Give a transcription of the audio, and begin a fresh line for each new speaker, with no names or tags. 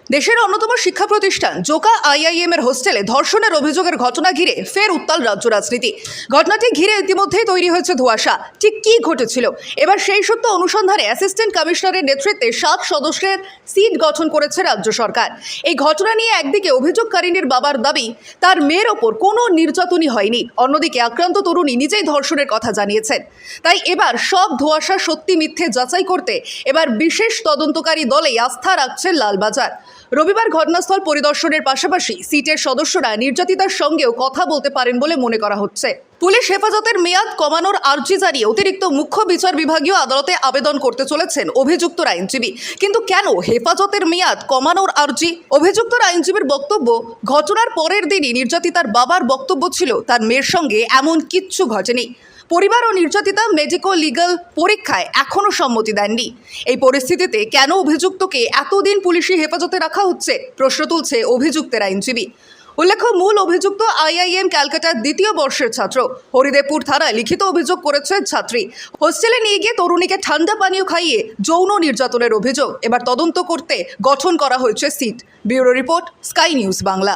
দেশের অন্যতম শিক্ষা প্রতিষ্ঠান জোকা আইআইএম এর হোস্টেলে ধর্ষণের অভিযোগের ঘটনা ঘিরে ফের উত্তাল রাজ্য রাজনীতি। ঘটনাটি ঘিরে ইতিমধ্যেই তৈরি হয়েছে ধোঁয়াশা। ঠিক কী ঘটেছিল, এবার সেই সত্য অনুসন্ধানে অ্যাসিস্ট্যান্ট কমিশনারের নেতৃত্বে 7 সদস্যের সিট গঠন করেছে রাজ্য সরকার। এই ঘটনা নিয়ে একদিকে অভিযোগকারিনীর বাবার দাবি তার মেয়ের ওপর কোনো নির্যাতনই হয়নি, অন্যদিকে আক্রান্ত তরুণী নিজেই ধর্ষণের কথা জানিয়েছেন। তাই এবার সব ধোঁয়াশা সত্যি মিথ্যে যাচাই করতে এবার বিশেষ তদন্তকারী দলে আস্থা রাখছে লালবাজার। রবিবার ঘটনাস্থল পরিদর্শনের পাশাপাশি সিটের সদস্যরা নির্যাতিতার সঙ্গেও কথা বলতে পারেন বলে মনে করা হচ্ছে। পুলিশ হেফাজতের মেয়াদ কমানোর আর্জি জানিয়ে অতিরিক্ত মুখ্য বিচার বিভাগীয় আদালতে আবেদন করতে চলেছেন অভিযুক্ত আইনজীবী। কিন্তু কেন হেফাজতের মেয়াদ কমানোর আর্জি? অভিযুক্ত আইনজীবীর বক্তব্য, ঘটনার পরের দিনই নির্যাতিতার বাবার বক্তব্য ছিল তার মেয়ের সঙ্গে এমন কিচ্ছু ঘটেনি। পরিবার ও নির্যাতিতা মেডিকো লিগ্যাল পরীক্ষায় এখনও সম্মতি দেননি। এই পরিস্থিতিতে কেন অভিযুক্তকে এতদিন পুলিশি হেফাজতে রাখা হচ্ছে, প্রশ্ন তুলছে অভিযুক্তের আইনজীবী। উল্লেখ্য, মূল অভিযুক্ত আইআইএম ক্যালকাটার 2য় বর্ষের ছাত্র। হরিদেবপুর থানায় লিখিত অভিযোগ করেছে ছাত্রী। হোস্টেলে নিয়ে গিয়ে তরুণীকে ঠান্ডা পানীয় খাইয়ে যৌন নির্যাতনের অভিযোগ। এবার তদন্ত করতে গঠন করা হয়েছে SIT. Bureau report, Sky News Bangla.